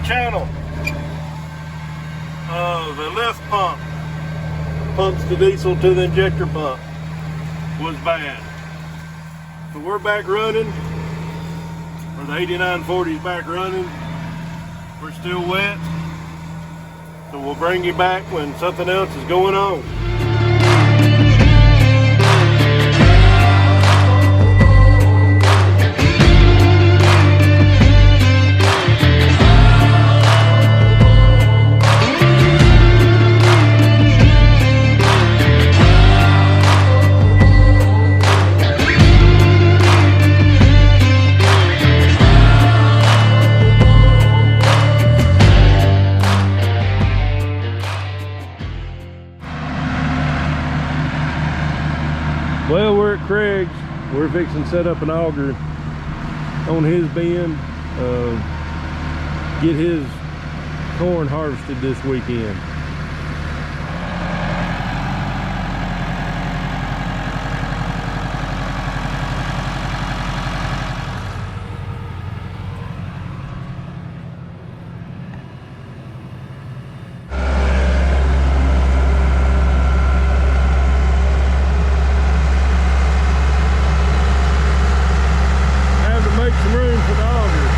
channel. The lift pump pumps the diesel to the injector pump was bad. So we're back running, or the 8940 is back running. We're still wet, so we'll bring you back when something else is going on. Well, we're at Craig's. We're fixing to set up an auger on his bin, get his corn harvested this weekend. Some room for the auger.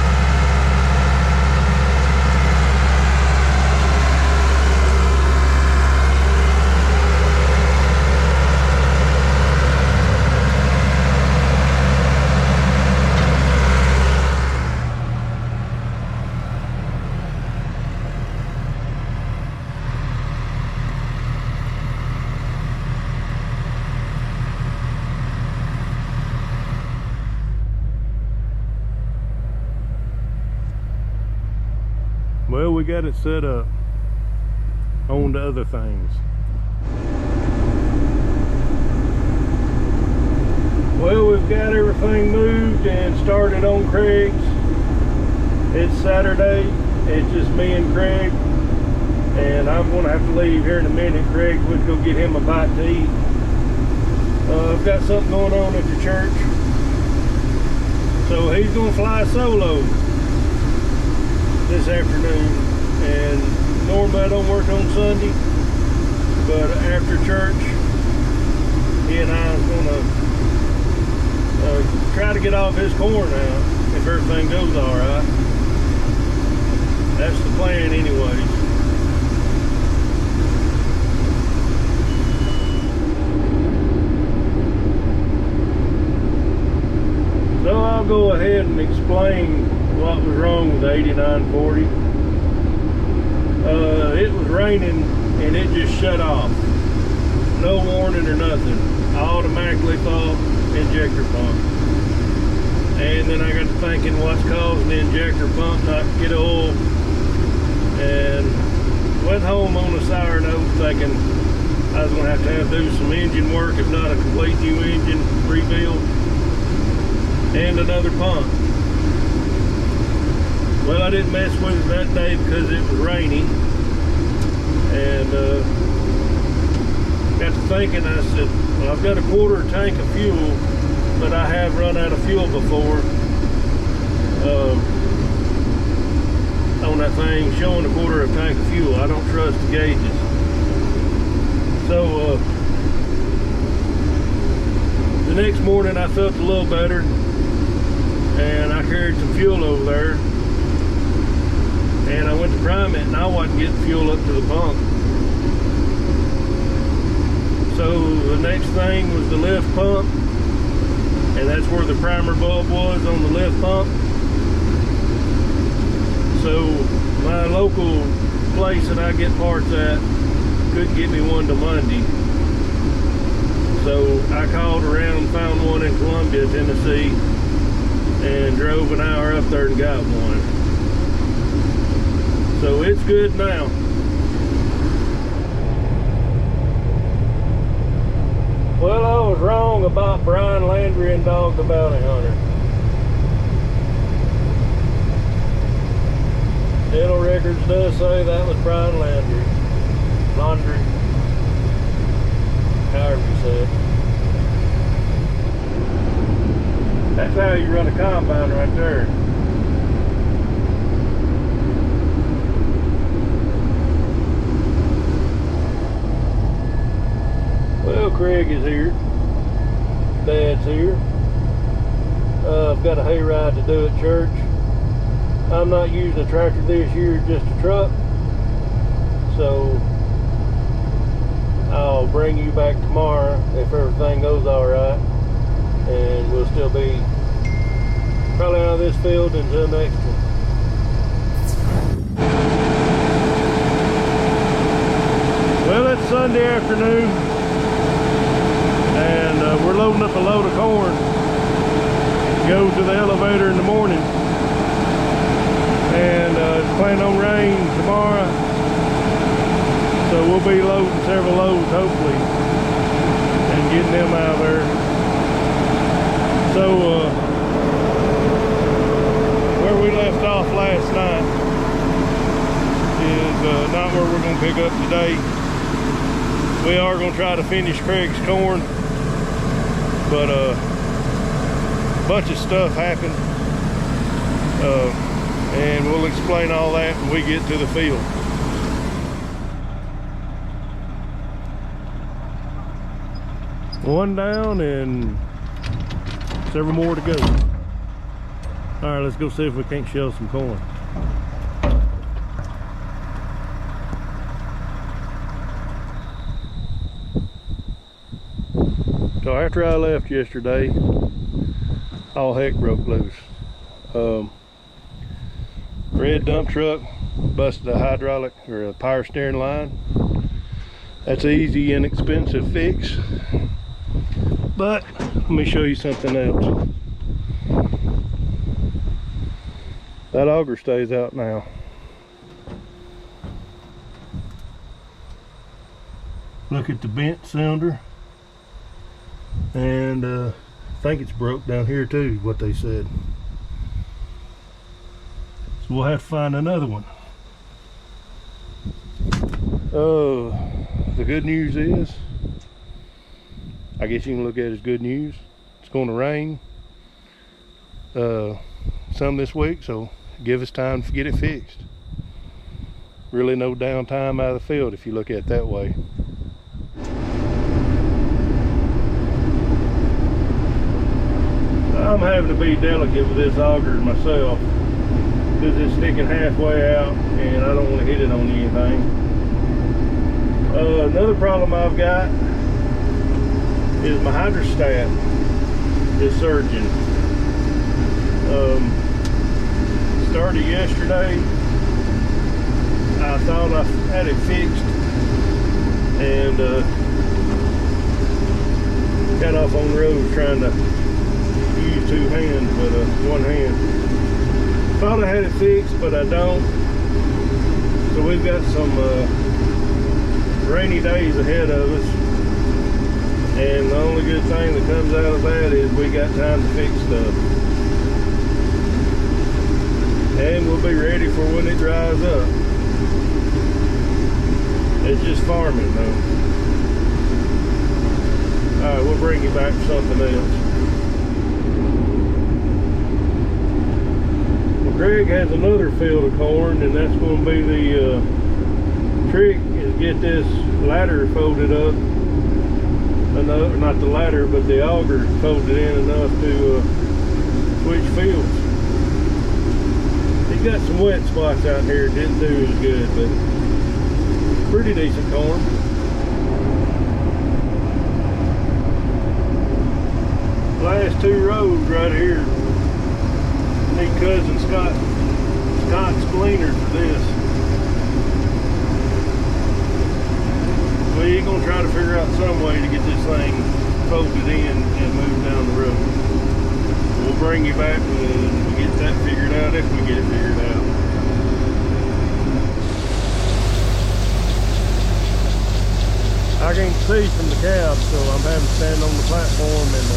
Well, we got it set up on to other things. Well, we've got everything moved and started on Craig's. It's Saturday. It's just me and Craig, and I'm going to have to leave here in a minute. Craig would go get him a bite to eat. I've got something going on at the church, so he's going to fly solo this afternoon. And normally I don't work on Sunday, but after church he and I is going to try to get off his corn now if everything goes all right. That's the plan anyways. So I'll go ahead and explain what was wrong with the 8940. It was raining and it just shut off. No warning or nothing. I automatically thought injector pump. And then I got to thinking what's causing the injector pump not to get oil. And went home on a sour note thinking I was going to have to do some engine work, if not a complete new engine rebuild and another pump. Well, I didn't mess with it that day because it was raining, and got to thinking. I said, well, I've got a quarter tank of fuel, but I have run out of fuel before on that thing showing a quarter of a tank of fuel. I don't trust the gauges. So the next morning I felt a little better, and I carried some fuel over there. And I went to prime it, and I wasn't getting fuel up to the pump. So the next thing was the lift pump, and that's where the primer bulb was on the lift pump. So my local place that I get parts at couldn't get me one till Monday. So I called around and found one in Columbia, Tennessee, and drove an hour up there and got one. So it's good now. Well, I was wrong about Brian Landry and Dog the Bounty Hunter. Dental records does say that was Brian Landry. However you say it. That's how you run a combine right there. Craig is here. Dad's here. I've got a hayride to do at church. I'm not using a tractor this year, just a truck. So I'll bring you back tomorrow if everything goes all right, and we'll still be probably out of this field into the next one. Well, it's Sunday afternoon, and we're loading up a load of corn. Go to the elevator in the morning, and it's planning on rain tomorrow, so we'll be loading several loads hopefully and getting them out of there. So where we left off last night is not where we're going to pick up today. We are going to try to finish Craig's corn, but a bunch of stuff happened, and we'll explain all that when we get to the field. One down and several more to go. All right, let's go see if we can't shell some corn. So after I left yesterday, all heck broke loose. Red dump truck busted a hydraulic or a power steering line. That's an easy, inexpensive fix. But let me show you something else. That auger stays out now. Look at the bent cylinder. And I think it's broke down here too, what they said. So we'll have to find another one. The good news is, I guess you can look at it as good news, it's going to rain some this week, so give us time to get it fixed. Really no downtime out of the field if you look at it that way. I'm having to be delicate with this auger myself because it's sticking halfway out and I don't want to hit it on anything. Another problem I've got is my hydrostat is surging. Started yesterday. I thought I had it fixed and got off on the road trying to use two hands, but one hand. Thought I had it fixed, but I don't. So we've got some rainy days ahead of us, and the only good thing that comes out of that is we got time to fix stuff, and we'll be ready for when it dries up. It's just farming though. All right, we'll bring you back to something else. Craig has another field of corn, and that's going to be the trick, is get this ladder folded up enough, not the ladder, but the auger folded in enough to switch fields. He's got some wet spots out here, didn't do as good, but pretty decent corn. Last two rows right here. Need cousin Scott's gleaner for this. We're gonna try to figure out some way to get this thing folded in and moved down the road. We'll bring you back when we get that figured out, if we get it figured out. I can't see from the cab, so I'm having to stand on the platform and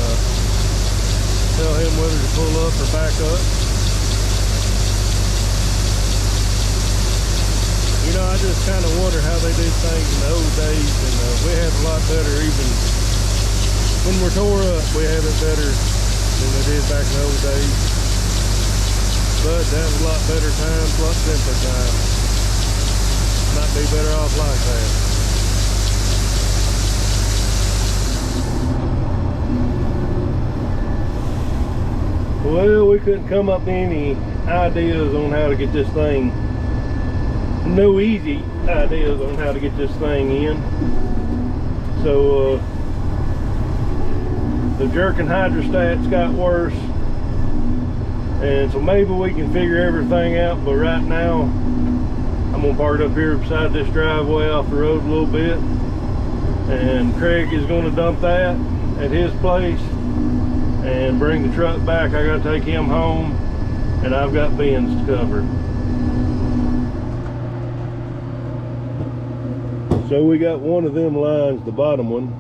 tell him whether to pull up or back up. You know, I just kind of wonder how they did things in the old days, and we have a lot better, even when we're tore up, we have it better than they did back in the old days. But that was a lot better times, a lot simpler times. Might be better off like that. couldn't come up with any ideas on how to get this thing, no easy ideas on how to get this thing in. So the jerking hydrostats got worse, and so maybe we can figure everything out. But right now I'm gonna park up here beside this driveway off the road a little bit, and Craig is gonna dump that at his place and bring the truck back. I gotta take him home, and I've got bins to cover. So we got one of them lines, the bottom one,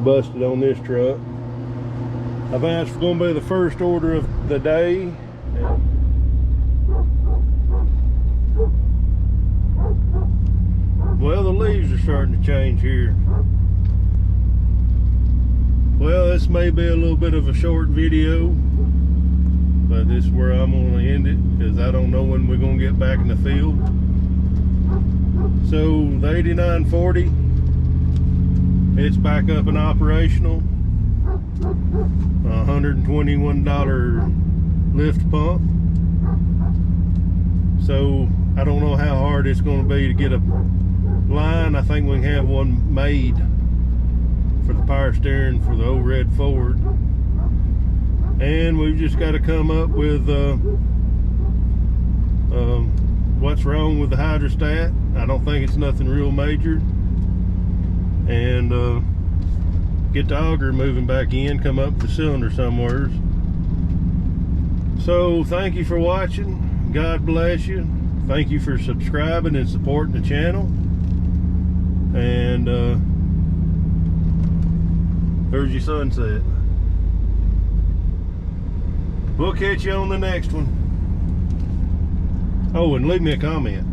busted on this truck. I've asked for going to be the first order of the day. Well, the leaves are starting to change here. Well, this may be a little bit of a short video, but this is where I'm going to end it, because I don't know when we're going to get back in the field. So the 8940, it's back up and operational. $121 lift pump. So I don't know how hard it's going to be to get a line. I think we can have one made for the power steering for the old red Ford, and we've just got to come up with what's wrong with the hydrostat. I don't think it's nothing real major, and get the auger moving back in, come up the cylinder somewhere. So thank you for watching. God bless you. Thank you for subscribing and supporting the channel. And there's your sunset. We'll catch you on the next one. Oh, and leave me a comment.